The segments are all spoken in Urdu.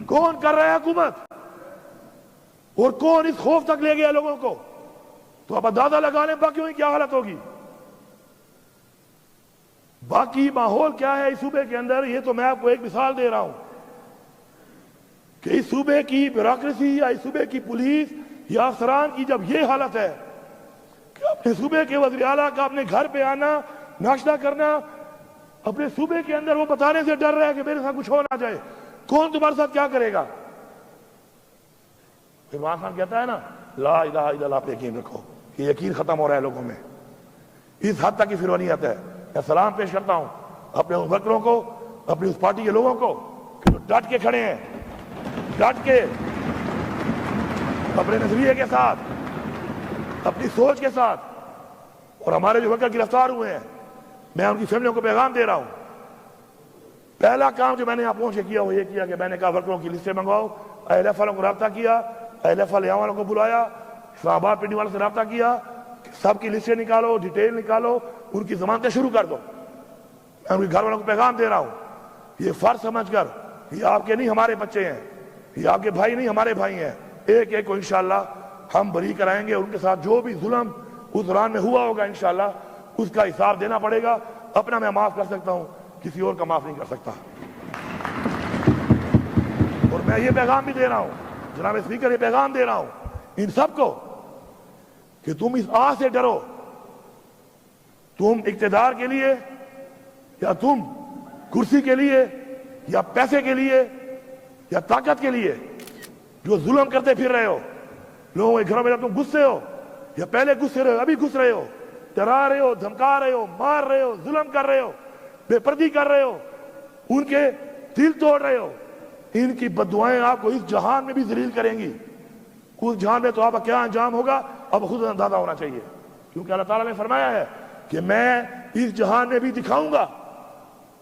کون کر رہا ہے حکومت اور کون اس خوف تک لے گیا لوگوں کو؟ تو اب اندازہ لگا لیں باقیوں کی کیا حالت ہوگی۔ باقی ماحول کیا ہے اس صوبے کے اندر، یہ تو میں آپ کو ایک مثال دے رہا ہوں کہ اس صوبے کی بیوروکریسی یا اس صوبے کی پولیس یا افسران کی جب یہ حالت ہے کہ اپنے صوبے کے وزیر اعلیٰ کا اپنے گھر پہ آنا، ناشتہ کرنا، اپنے صوبے کے اندر وہ بتانے سے ڈر رہا ہے کہ میرے ساتھ کچھ ہو نہ جائے، کون تمہارے ساتھ کیا کرے گا؟ عمران خان کہتا ہے نا لا الہ الا اللہ پہ یقین رکھو، کہ یقین ختم ہو رہا ہے لوگوں میں، اس حد تک کی فرونیت ہے۔ میں سلام پیش کرتا ہوں اپنے ان ورکروں کو، اپنی اس پارٹی کے لوگوں کو کہ جو ڈٹ کے کھڑے ہیں، ڈٹ کے اپنے نظریے کے ساتھ، اپنی سوچ کے ساتھ، اور ہمارے جو ورکر گرفتار ہوئے ہیں میں ان کی فیملیوں کو پیغام دے رہا ہوں۔ پہلا کام جو میں نے یہاں پہنچ کے کیا وہ یہ کیا کہ میں نے کہا ورکروں کی لسٹیں منگواؤ، اہل والوں کو رابطہ کیا، اہل یہاں والوں کو بلایا، اسلام آباد پنڈی والوں سے رابطہ کیا کہ سب کی لسٹیں نکالو، ڈیٹیل نکالو، ان کی ضمانتیں شروع کر دو۔ میں ان کے گھر والوں کو پیغام دے رہا ہوں، یہ فرض سمجھ کر یہ آپ کے نہیں ہمارے بچے ہیں، یہ آپ کے بھائی نہیں ہمارے بھائی ہیں، ایک ایک کو انشاءاللہ ہم بری کرائیں گے، ان کے ساتھ جو بھی ظلم اس دوران میں ہوا ہوگا انشاءاللہ اس کا حساب دینا پڑے گا۔ اپنا میں معاف کر سکتا ہوں، کسی اور کا معاف نہیں کر سکتا۔ اور میں یہ پیغام بھی دے رہا ہوں، جناب اسپیکر یہ پیغام دے رہا ہوں ان سب کو کہ تم اس آہ سے ڈرو، تم اقتدار کے لیے یا تم کرسی کے لیے یا پیسے کے لیے یا طاقت کے لیے جو ظلم کرتے پھر رہے ہو، لوگوں کے گھروں میں جب تم گھستے ہو یا پہلے گھسے رہے ہو، ابھی گھس رہے ہو، ڈرا رہے ہو، دھمکا رہے ہو، مار رہے ہو، ظلم کر رہے ہو، بے پردی کر رہے ہو، ان کے دل توڑ رہے ہو، ان کی بددعائیں آپ کو اس جہان میں بھی ذلیل کریں گی۔ اس جہان میں تو آپ کا کیا انجام ہوگا اب خود اندازہ ہونا چاہیے، کیونکہ اللہ تعالیٰ نے فرمایا ہے کہ میں اس جہان میں بھی دکھاؤں گا،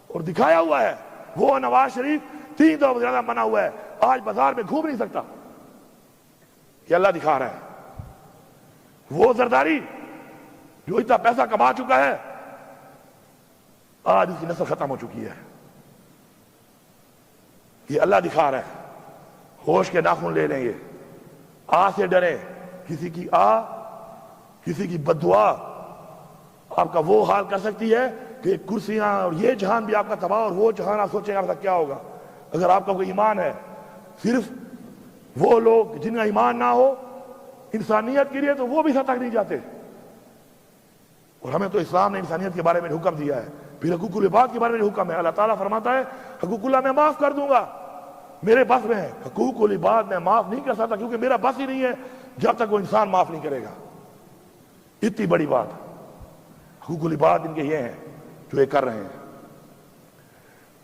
اور دکھایا ہوا ہے۔ وہ نواز شریف 3 دفعہ زیادہ منع ہوا ہے، آج بازار میں گھوم نہیں سکتا، یہ اللہ دکھا رہا ہے۔ وہ زرداری جو اتنا پیسہ کما چکا ہے آج اس کی نسل ختم ہو چکی ہے، یہ اللہ دکھا رہا ہے۔ ہوش کے ناخن لے لیں، یہ آہ سے ڈریں، کسی کی آہ، کسی کی بددعا آپ کا وہ حال کر سکتی ہے کہ کرسیاں اور یہ جہان بھی آپ کا تباہ، اور وہ جہان آپ سوچیں آپ کا کیا ہوگا۔ اگر آپ کا کوئی ایمان ہے، صرف وہ لوگ جن کا ایمان نہ ہو انسانیت کے لیے تو وہ بھی حد تک نہیں جاتے، اور ہمیں تو اسلام نے انسانیت کے بارے میں حکم دیا ہے، پھر حقوق العباد کے بارے میں حکم ہے۔ اللہ تعالیٰ فرماتا ہے حقوق اللہ میں معاف کر دوں گا، میرے بس میں ہے، حقوق العباد میں معاف نہیں کر سکتا کیونکہ میرا بس ہی نہیں ہے جب تک وہ انسان معاف نہیں کرے گا۔ اتنی بڑی بات، حقوق العباد ان کے یہ ہیں جو یہ کر رہے ہیں۔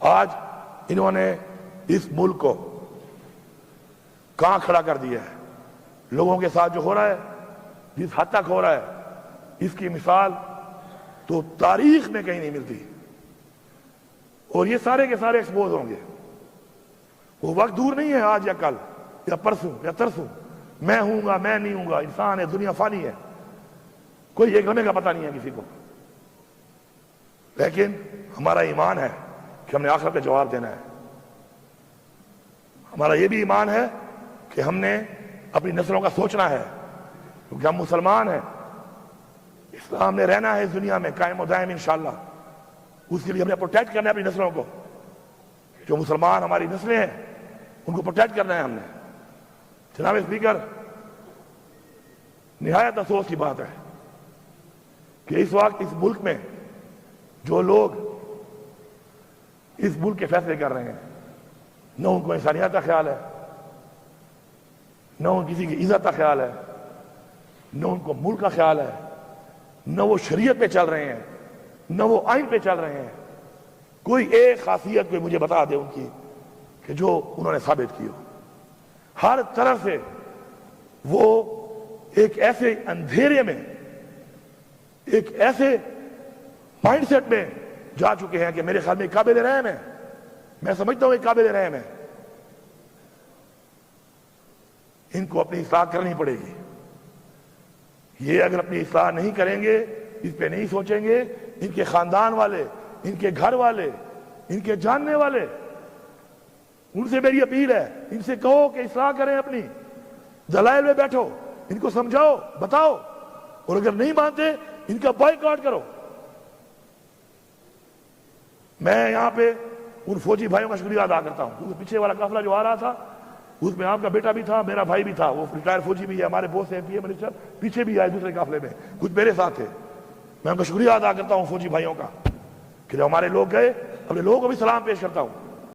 آج انہوں نے اس ملک کو کہاں کھڑا کر دیا ہے، لوگوں کے ساتھ جو ہو رہا ہے، جس حد تک ہو رہا ہے، اس کی مثال تو تاریخ میں کہیں نہیں ملتی، اور یہ سارے کے سارے ایکسپوز ہوں گے۔ وہ وقت دور نہیں ہے آج یا کل یا پرسوں یا ترسوں، میں ہوں گا میں نہیں ہوں گا، انسان ہے، دنیا فانی ہے، کوئی ایک لمحے کا پتہ نہیں ہے کسی کو، لیکن ہمارا ایمان ہے کہ ہم نے آخرت کا جواب دینا ہے۔ ہمارا یہ بھی ایمان ہے کہ ہم نے اپنی نسلوں کا سوچنا ہے، کیونکہ ہم مسلمان ہیں، اسلام نے رہنا ہے اس دنیا میں قائم و دائم انشاءاللہ، اس کے لیے ہم نے پروٹیکٹ کرنا ہے اپنی نسلوں کو، جو مسلمان ہماری نسلیں ہیں ان کو پروٹیکٹ کرنا ہے ہم نے۔ جناب اسپیکر، نہایت افسوس کی بات ہے کہ اس وقت اس ملک میں جو لوگ اس ملک کے فیصلے کر رہے ہیں، نہ ان کو انسانیت کا خیال ہے، نہ ان کسی کی عزت کا خیال ہے، نہ ان کو ملک کا خیال ہے، نہ وہ شریعت پہ چل رہے ہیں، نہ وہ آئین پہ چل رہے ہیں۔ کوئی ایک خاصیت کوئی مجھے بتا دے ان کی کہ جو انہوں نے ثابت کی ہو۔ ہر طرف سے وہ ایک ایسے اندھیرے میں، ایک ایسے مائنڈ سیٹ میں جا چکے ہیں کہ میرے خیال میں قابل رحم ہے، میں سمجھتا ہوں یہ قابل رحم ہے۔ ان کو اپنی اصلاح کرنی پڑے گی، یہ اگر اپنی اصلاح نہیں کریں گے، اس پہ نہیں سوچیں گے، ان کے خاندان والے، ان کے گھر والے، ان کے جاننے والے ان سے میری اپیل ہے، ان سے کہو کہ اصلاح کریں اپنی، دلائل میں بیٹھو، ان کو سمجھاؤ، بتاؤ، اور اگر نہیں مانتے ان کا بائیکاٹ کرو۔ میں یہاں پہ ان فوجی بھائیوں کا شکریہ ادا کرتا ہوں، کیونکہ پیچھے والا قافلہ جو آ رہا تھا اس میں آپ کا بیٹا بھی تھا، میرا بھائی بھی تھا، وہ ریٹائر فوجی بھی ہے، ہمارے بہت سے ایم پی اے منسٹر پیچھے بھی آئے دوسرے قافلے میں، کچھ میرے ساتھ تھے۔ میں ان کا شکریہ ادا کرتا ہوں فوجی بھائیوں کا کہ جو ہمارے لوگ گئے، اپنے لوگوں کو بھی سلام پیش کرتا ہوں۔